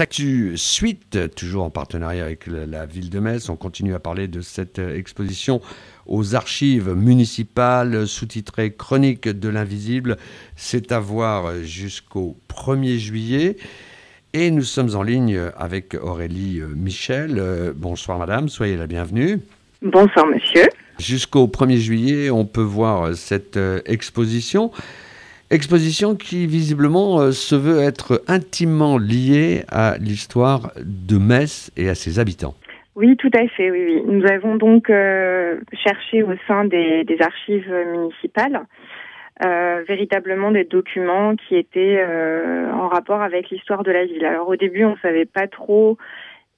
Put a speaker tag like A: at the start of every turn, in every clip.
A: Actu Suite, toujours en partenariat avec la ville de Metz. On continue à parler de cette exposition aux archives municipales, sous-titrée Chronique de l'invisible. C'est à voir jusqu'au 1er juillet. Et nous sommes en ligne avec Aurélie Michel. Bonsoir madame, soyez la bienvenue.
B: Bonsoir monsieur.
A: Jusqu'au 1er juillet, on peut voir cette exposition. Exposition qui visiblement se veut être intimement liée à l'histoire de Metz et à ses habitants.
B: Oui, tout à fait, oui. Nous avons donc cherché au sein des archives municipales véritablement des documents qui étaient en rapport avec l'histoire de la ville. Alors au début, on ne savait pas trop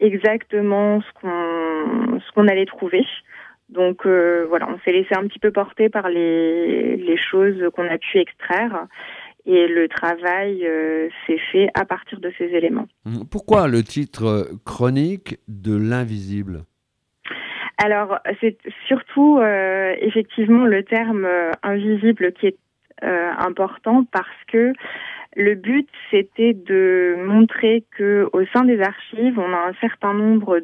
B: exactement ce qu'on allait trouver. Donc voilà, on s'est laissé un petit peu porter par les choses qu'on a pu extraire et le travail s'est fait à partir de ces éléments.
A: Pourquoi le titre Chronique de l'invisible ?
B: Alors c'est surtout effectivement le terme invisible qui est important parce que le but, c'était de montrer que au sein des archives, on a un certain nombre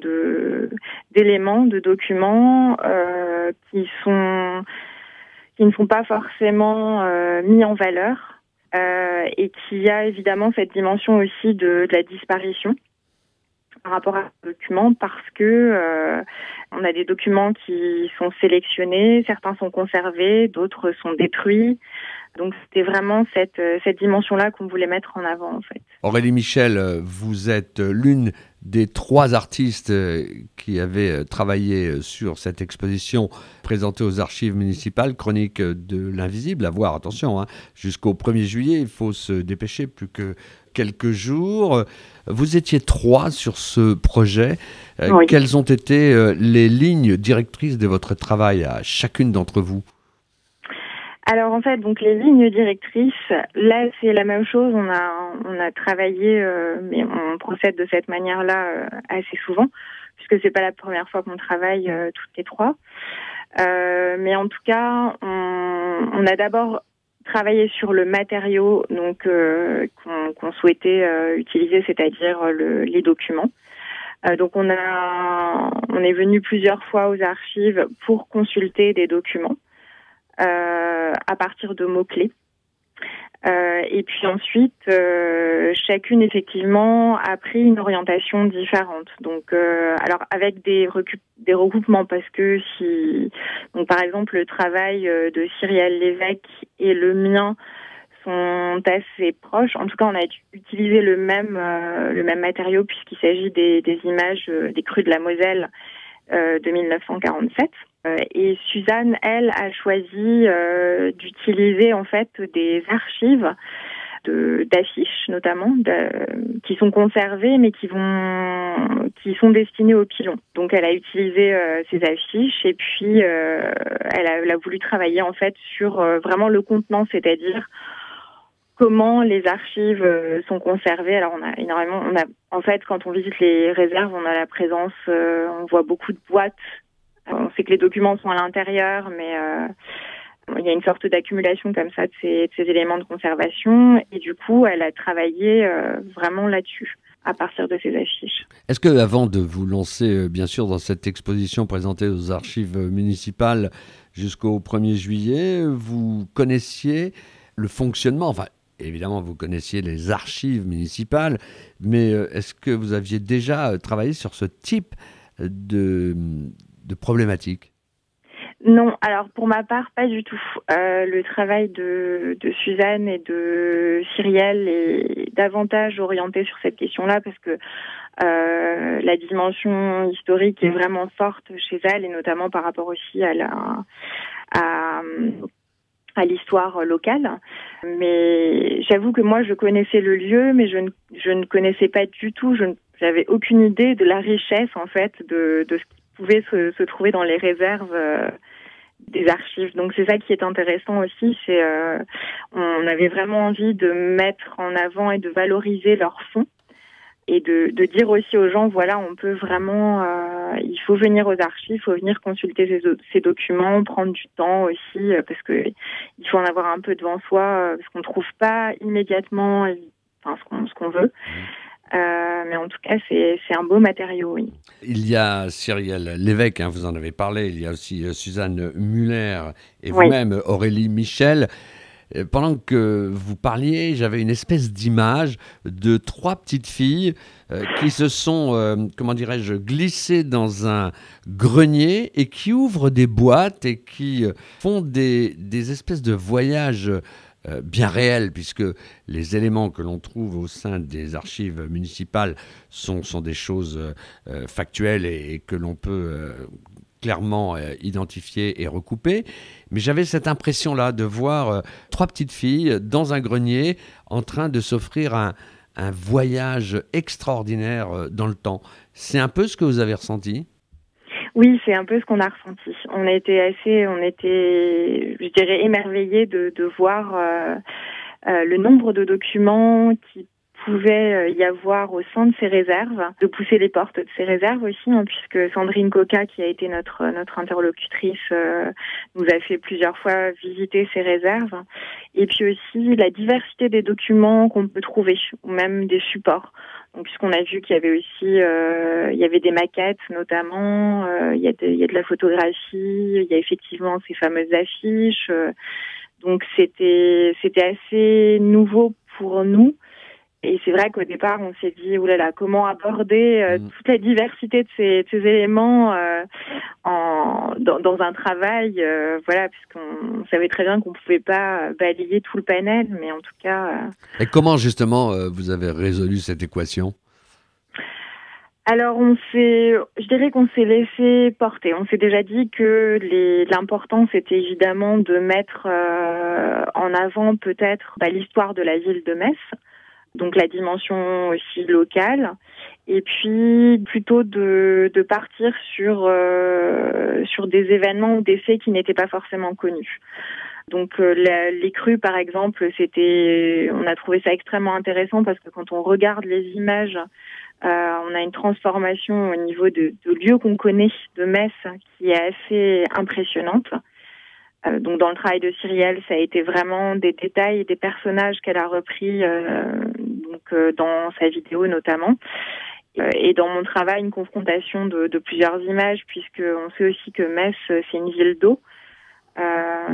B: d'éléments, de documents qui ne sont pas forcément mis en valeur et qu'il y a évidemment cette dimension aussi de la disparition par rapport à ces documents parce que on a des documents qui sont sélectionnés, certains sont conservés, d'autres sont détruits. Donc c'était vraiment cette dimension-là qu'on voulait mettre en avant en fait.
A: Aurélie Michel, vous êtes l'une des 3 artistes qui avaient travaillé sur cette exposition présentée aux archives municipales, Chronique de l'invisible. À voir, attention, jusqu'au 1er juillet, il faut se dépêcher, plus que quelques jours. Vous étiez 3 sur ce projet. Oui. Quelles ont été les lignes directrices de votre travail à chacune d'entre vous ?
B: Alors en fait, donc les lignes directrices, là c'est la même chose. On a travaillé, mais on procède de cette manière-là assez souvent, puisque c'est pas la première fois qu'on travaille toutes les 3. Mais en tout cas, on a d'abord travaillé sur le matériau donc qu'on souhaitait utiliser, c'est-à-dire les documents. Donc on est venu plusieurs fois aux archives pour consulter des documents. À partir de mots-clés. Et puis ensuite, chacune effectivement a pris une orientation différente. Donc, alors avec des regroupements, parce que donc par exemple le travail de Cyrielle Lévesque et le mien sont assez proches. En tout cas, on a utilisé le même matériau puisqu'il s'agit des images des crues de la Moselle de 1947. Et Suzanne, elle, a choisi d'utiliser en fait des archives d'affiches notamment qui sont conservées mais qui sont destinées aux pilons. Donc elle a utilisé ces affiches et puis elle a voulu travailler en fait sur vraiment le contenant, c'est-à-dire comment les archives sont conservées. Alors on a énormément, en fait quand on visite les réserves, on a la présence, on voit beaucoup de boîtes. On sait que les documents sont à l'intérieur, mais il y a une sorte d'accumulation comme ça de ces éléments de conservation. Et du coup, elle a travaillé vraiment là-dessus, à partir de ces affiches.
A: Est-ce que, avant de vous lancer, bien sûr, dans cette exposition présentée aux archives municipales jusqu'au 1er juillet, vous connaissiez le fonctionnement, enfin, évidemment, vous connaissiez les archives municipales, mais est-ce que vous aviez déjà travaillé sur ce type de problématiques ?
B: Non, alors pour ma part, pas du tout. Le travail de Suzanne et de Cyrielle est davantage orienté sur cette question-là parce que la dimension historique est vraiment forte chez elle et notamment par rapport aussi à l'histoire locale. Mais j'avoue que moi, je connaissais le lieu, mais je ne connaissais pas du tout, j'avais aucune idée de la richesse en fait de ce qui pouvait se trouver dans les réserves des archives. Donc c'est ça qui est intéressant aussi, c'est on avait vraiment envie de mettre en avant et de valoriser leurs fonds et de dire aussi aux gens, voilà, on peut vraiment, il faut venir aux archives, il faut venir consulter ces documents, prendre du temps aussi, parce que il faut en avoir un peu devant soi, parce qu'on ne trouve pas immédiatement ce qu'on veut. Mais en tout cas, c'est un beau matériau, oui.
A: Il y a Cyrielle Lévesque, vous en avez parlé, il y a aussi Suzanne Muller et
B: Oui.
A: vous-même Aurélie Michel. Pendant que vous parliez, j'avais une espèce d'image de 3 petites filles qui se sont, comment dirais-je, glissées dans un grenier et qui ouvrent des boîtes et qui font des espèces de voyages bien réels, puisque les éléments que l'on trouve au sein des archives municipales sont des choses factuelles et que l'on peut clairement identifiées et recoupées. Mais j'avais cette impression-là de voir 3 petites filles dans un grenier en train de s'offrir un voyage extraordinaire dans le temps. C'est un peu ce que vous avez ressenti ?
B: Oui, c'est un peu ce qu'on a ressenti. On était, je dirais, émerveillés de voir le nombre de documents qui pouvait y avoir au sein de ces réserves, de pousser les portes de ces réserves aussi, puisque Sandrine Coca, qui a été notre interlocutrice, nous a fait plusieurs fois visiter ces réserves. Et puis aussi la diversité des documents qu'on peut trouver, ou même des supports. Donc, puisqu'on a vu qu'il y avait aussi, il y avait des maquettes notamment, il y a de la photographie, il y a effectivement ces fameuses affiches. Donc c'était assez nouveau pour nous. Et c'est vrai qu'au départ, on s'est dit, oulala, comment aborder toute la diversité de ces éléments dans un travail, voilà, puisqu'on savait très bien qu'on ne pouvait pas balayer tout le panel, mais en tout cas...
A: Et comment, justement, vous avez résolu cette équation ?
B: Alors, je dirais qu'on s'est laissé porter. On s'est déjà dit que l'important, c'était évidemment de mettre en avant peut-être l'histoire de la ville de Metz, donc la dimension aussi locale, et puis plutôt de partir sur des événements ou des faits qui n'étaient pas forcément connus. Donc les crues, par exemple, on a trouvé ça extrêmement intéressant parce que quand on regarde les images, on a une transformation au niveau de lieux qu'on connaît de Metz qui est assez impressionnante. Donc dans le travail de Cyrielle, ça a été vraiment des détails, des personnages qu'elle a repris dans sa vidéo notamment. Et dans mon travail, une confrontation de plusieurs images, puisqu'on sait aussi que Metz, c'est une ville d'eau.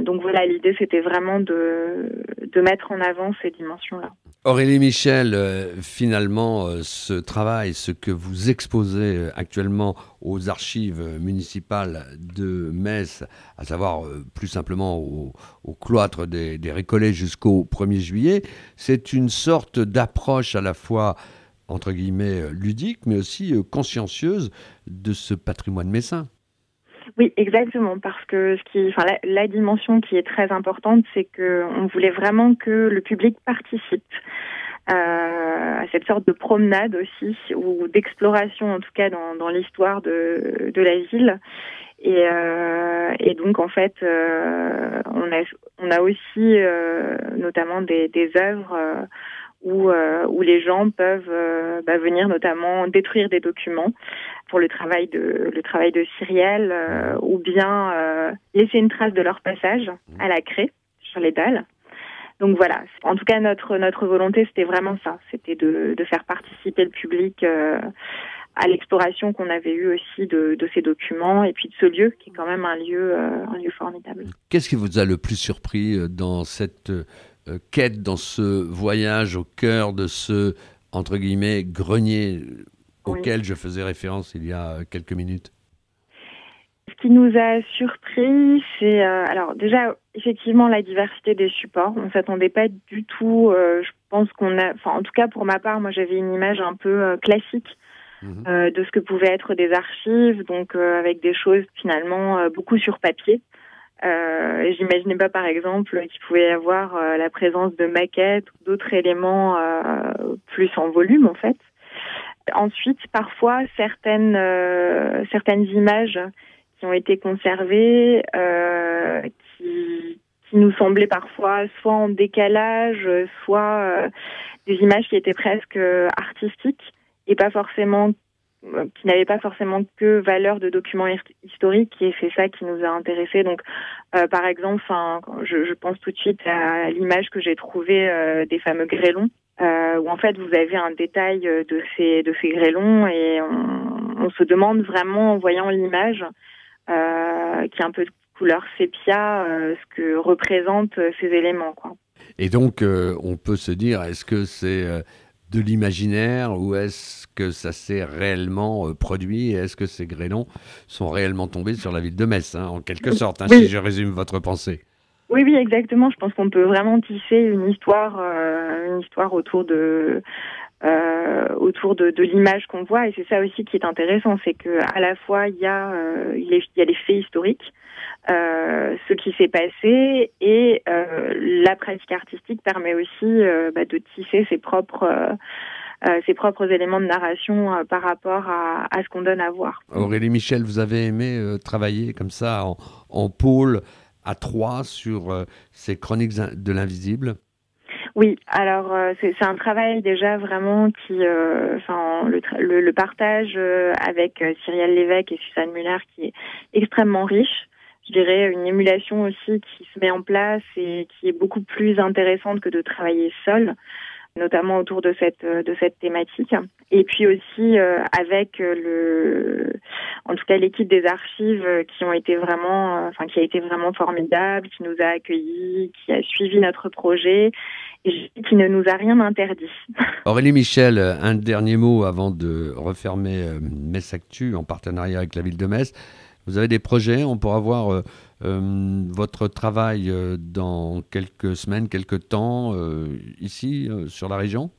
B: Donc voilà, l'idée, c'était vraiment de mettre en avant ces dimensions-là.
A: Aurélie Michel, finalement, ce travail, ce que vous exposez actuellement aux archives municipales de Metz, à savoir plus simplement au cloître des Récollets jusqu'au 1er juillet, c'est une sorte d'approche à la fois, entre guillemets, ludique, mais aussi consciencieuse de ce patrimoine messin.
B: Oui, exactement, parce que la dimension qui est très importante, c'est qu'on voulait vraiment que le public participe à cette sorte de promenade aussi, ou d'exploration en tout cas dans l'histoire de la ville. Et donc en fait, on a aussi notamment des œuvres où les gens peuvent venir notamment détruire des documents pour le travail de Cyrielle, ou bien laisser une trace de leur passage à la craie sur les dalles. Donc voilà, en tout cas notre volonté c'était vraiment ça, c'était de faire participer le public à l'exploration qu'on avait eue aussi de ces documents et puis de ce lieu qui est quand même un lieu formidable.
A: Qu'est-ce qui vous a le plus surpris dans cette quête, dans ce voyage au cœur de ce, entre guillemets, grenier auquel je faisais référence il y a quelques minutes?
B: Ce qui nous a surpris, c'est alors déjà effectivement la diversité des supports. On s'attendait pas du tout. Je pense en tout cas pour ma part, moi j'avais une image un peu classique de ce que pouvaient être des archives, donc avec des choses finalement beaucoup sur papier. J'imaginais pas par exemple qu'il pouvait y avoir la présence de maquettes ou d'autres éléments plus en volume en fait. Ensuite, parfois certaines images qui ont été conservées, qui nous semblaient parfois soit en décalage, soit des images qui étaient presque artistiques et pas forcément, qui n'avaient pas forcément que valeur de documents historiques, et c'est ça qui nous a intéressés. Donc, par exemple, je pense tout de suite à l'image que j'ai trouvée des fameux grêlons où en fait vous avez un détail de ces grêlons et on se demande vraiment en voyant l'image qui est un peu de couleur sépia ce que représentent ces éléments, quoi.
A: Et donc, on peut se dire, est-ce que c'est de l'imaginaire ou est-ce que ça s'est réellement produit? Est-ce que ces grêlons sont réellement tombés sur la ville de Metz, hein, en quelque sorte, hein,
B: Oui.
A: si je résume votre pensée?
B: Oui, oui, exactement. Je pense qu'on peut vraiment tisser une histoire autour de l'image qu'on voit. Et c'est ça aussi qui est intéressant, c'est que à la fois il y a les faits historiques, ce qui s'est passé, et la pratique artistique permet aussi de tisser ses propres éléments de narration par rapport à ce qu'on donne à voir.
A: Aurélie Michel, vous avez aimé travailler comme ça en pôle à trois sur ces chroniques de l'invisible?
B: Oui, alors c'est un travail déjà vraiment qui, le partage avec Cyrielle Lévesque et Suzanne Muller qui est extrêmement riche. Je dirais une émulation aussi qui se met en place et qui est beaucoup plus intéressante que de travailler seul, notamment autour de cette thématique. Et puis aussi avec en tout cas l'équipe des archives qui a été vraiment formidable, qui nous a accueillis, qui a suivi notre projet et qui ne nous a rien interdit.
A: Aurélie Michel, un dernier mot avant de refermer Metz Actu en partenariat avec la ville de Metz. Vous avez des projets? On pourra voir votre travail dans quelques semaines, quelques temps, ici, sur la région?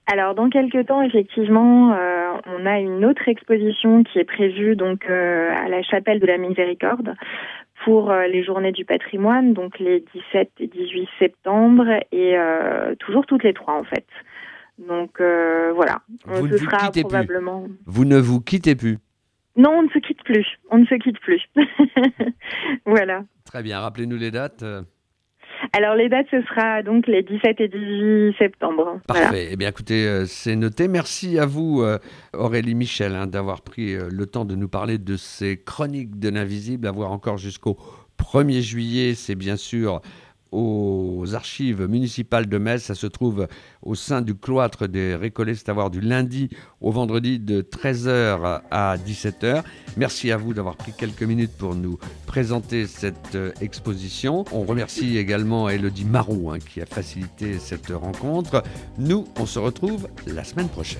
B: Alors, dans quelques temps, effectivement, on a une autre exposition qui est prévue donc à la Chapelle de la Miséricorde pour les Journées du patrimoine, donc les 17 et 18 septembre, et toujours toutes les 3, en fait. Donc, voilà.
A: Vous ne vous quittez
B: probablement...
A: plus. Vous ne vous quittez plus.
B: Non, on ne se quitte plus. On ne se quitte plus. Voilà.
A: Très bien. Rappelez-nous les dates.
B: Alors, les dates, ce sera donc les 17 et 18 septembre.
A: Parfait.
B: Voilà.
A: Eh bien, écoutez, c'est noté. Merci à vous, Aurélie Michel, d'avoir pris le temps de nous parler de ces chroniques de l'invisible. À voir encore jusqu'au 1er juillet. C'est bien sûr aux archives municipales de Metz. Ça se trouve au sein du cloître des Récollets. C'est à voir du lundi au vendredi de 13h à 17h. Merci à vous d'avoir pris quelques minutes pour nous présenter cette exposition. On remercie également Élodie Marou qui a facilité cette rencontre. Nous, on se retrouve la semaine prochaine.